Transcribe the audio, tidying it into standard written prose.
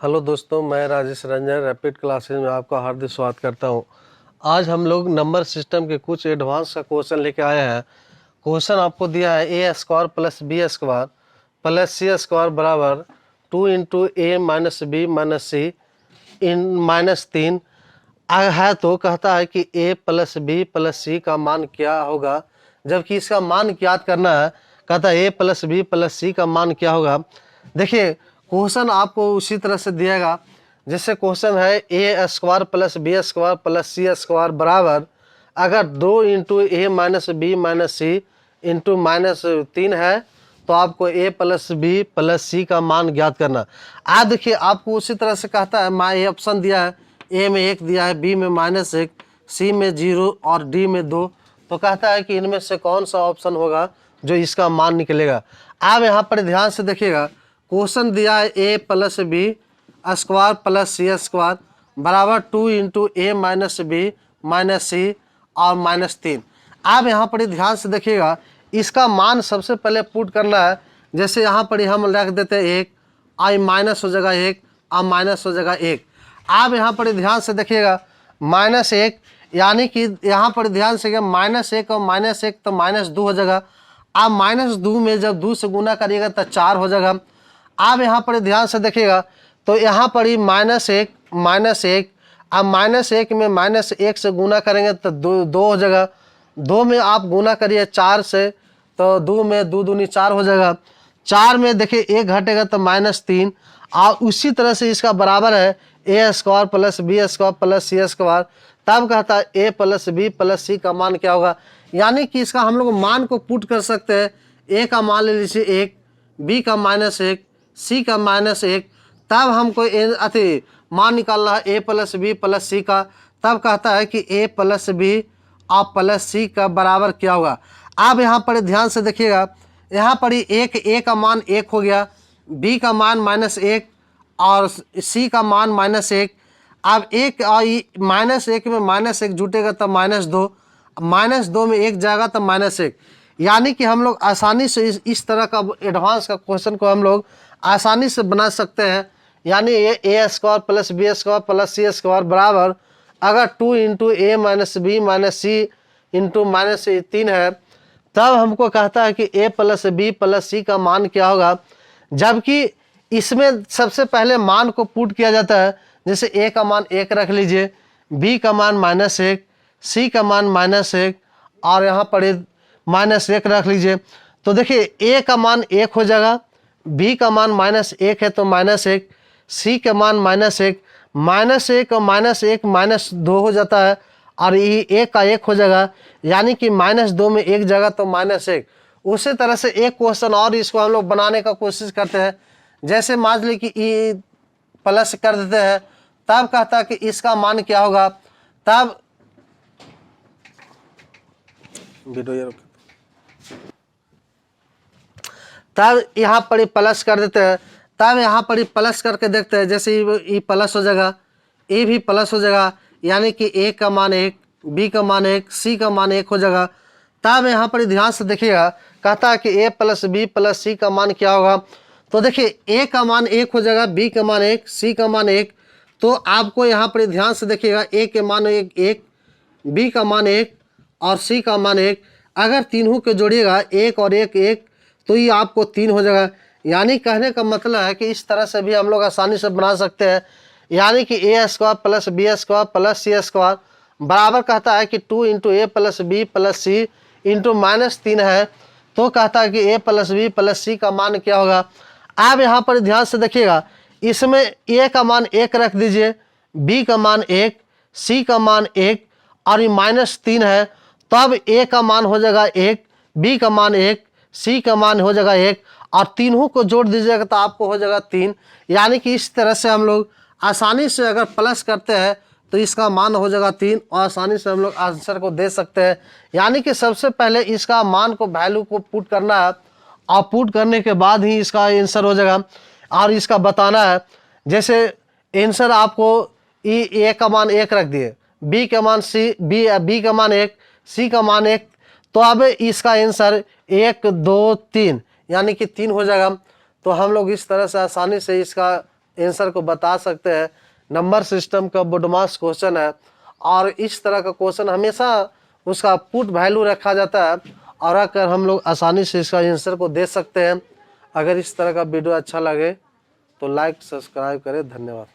Hello दोस्तों, मैं Rajesh Ranjan rapid classes में आपका हार्दिक स्वागत करता हूं। आज हम लोग नंबर सिस्टम के कुछ एडवांस का क्वेश्चन लेके आए हैं। क्वेश्चन आपको दिया है A square plus B square plus C square बराबर 2 into A minus B minus C इन -3 है। तो कहता है कि A plus B plus C का मान क्या होगा, जबकि इसका मान ज्ञात करना है। कहता है A plus B plus C का मान क्या होगा। देखिए क्वेश्चन आपको उसी तरह से दिएगा जैसे क्वेश्चन है A square plus B square plus C square बराबर, अगर 2 into A minus B minus C into -3 है तो आपको A plus B plus C का मान ज्ञात करना। आज देखिए आपको उसी तरह से कहता है, मैं ये ऑप्शन दिया है, ए में 1 दिया है, बी में -1, सी में 0 और डी में 2। तो कहता है कि इनमें से कौन सा ऑप्शन होगा जो इसका मान निकलेगा। आप यहाँ पर ध्यान से देखिएगा, क्वेश्चन दिया है A plus B square plus C square बराबर 2 into A minus B minus सी और -3। आप यहाँ पर ध्यान से देखिएगा, इसका मान सबसे पहले पुट करना है। जैसे यहाँ पर हम रख देते हैं 1, आई माइनस हो जाएगा 1 और माइनस हो जाएगा 1। आप यहाँ पर ध्यान से देखिएगा -1 यानी कि यहाँ पर ध्यान से -1 और -1 तो -2 हो जाएगा। आप -2 में जब 2 से गुना करिएगा तो 4 हो जाएगा। आप यहाँ पर ध्यान से देखिएगा तो यहाँ पर ही -1 अब -1 में -1 से गुना करेंगे तो 2 हो जाएगा। 2 में आप गुना करिए 4 से तो 2 में 2 दूनी 4 हो जाएगा। 4 में देखिए 1 घटेगा तो -3। और उसी तरह से इसका बराबर है A square plus B square plus C square. तब कहता है A plus B plus C का मान क्या होगा। यानी कि इसका हम लोग मान को पुट कर सकते हैं। ए का मान ले लीजिए 1, बी का -1, सी का -1। तब हमको मान निकालना है A plus B plus C का। तब कहता है कि ए प्लस बी और प्लस सी का बराबर क्या होगा। आप यहाँ पर ध्यान से देखिएगा, यहाँ पर ही ए का मान 1 हो गया, बी का मान -1 और सी का मान -1। अब -1 में -1 जुटेगा तो -2, -2 में 1 जाएगा तो -1। यानी कि हम लोग आसानी से इस तरह का एडवांस का क्वेश्चन को हम लोग आसानी से बना सकते हैं। यानी A square plus B square plus C square बराबर, अगर 2 into A minus B minus C into -3 है, तब हमको कहता है कि A plus B plus C का मान क्या होगा। जबकि इसमें सबसे पहले मान को पुट किया जाता है। जैसे ए का मान 1 रख लीजिए, बी का मान -1, सी का मान -1 और यहाँ पर -1 रख लीजिए। तो देखिए ए का मान 1 हो जाएगा, बी का मान -1 है तो -1, सी का मान -1 -1 और -1 -2 हो जाता है और ये 1 का 1 हो जाएगा। यानी कि -2 में 1 जगह तो -1। उसी तरह से एक क्वेश्चन और इसको हम लोग बनाने का कोशिश करते हैं। जैसे मान ली कि ई प्लस कर देते हैं, तब कहता है कि इसका मान क्या होगा। तब यहाँ पर प्लस कर देते हैं। तब यहाँ पर प्लस करके देखते हैं, जैसे ये प्लस हो जाएगा, ए भी प्लस हो जाएगा। यानी कि ए का मान 1, बी का मान 1, सी का मान 1 हो जाएगा। तब यहाँ पर ध्यान से देखिएगा, कहता है कि A plus B plus C का मान क्या होगा। तो देखिए ए का मान 1 हो जाएगा, बी का मान 1, सी का मान 1। तो आपको यहाँ पर ध्यान से देखिएगा, ए के मान 1, बी का मान 1 और सी का मान 1। अगर तीनों के जोड़िएगा 1 और 1 1 तो ये आपको 3 हो जाएगा। यानी कहने का मतलब है कि इस तरह से भी हम लोग आसानी से बना सकते हैं। यानी कि A square plus B square plus C square बराबर कहता है कि 2 into A plus B plus C into -3 है। तो कहता है कि A plus B plus C का मान क्या होगा। आप यहाँ पर ध्यान से देखिएगा, इसमें ए का मान 1 रख दीजिए, बी का मान 1, सी का मान 1 और ये -3 है। तब ए का मान हो जाएगा 1, बी का मान 1, सी का मान हो जाएगा 1 और तीनों को जोड़ दीजिएगा तो आपको हो जाएगा 3। यानी कि इस तरह से हम लोग आसानी से अगर प्लस करते हैं तो इसका मान हो जाएगा 3 और आसानी से हम लोग आंसर को दे सकते हैं। यानी कि सबसे पहले इसका मान को वैल्यू को पुट करना है और पुट करने के बाद ही इसका आंसर हो जाएगा और इसका बताना है। जैसे आंसर आपको ए का मान 1 रख दिए, बी का मान बी का मान 1, सी का मान 1। तो अब इसका आंसर 1 2 3 यानी कि 3 हो जाएगा। तो हम लोग इस तरह से आसानी से इसका आंसर को बता सकते हैं। नंबर सिस्टम का बोडमास क्वेश्चन है और इस तरह का क्वेश्चन हमेशा उसका पुट वैल्यू रखा जाता है और अगर हम लोग आसानी से इसका आंसर को दे सकते हैं। अगर इस तरह का वीडियो अच्छा लगे तो लाइक सब्सक्राइब करें। धन्यवाद।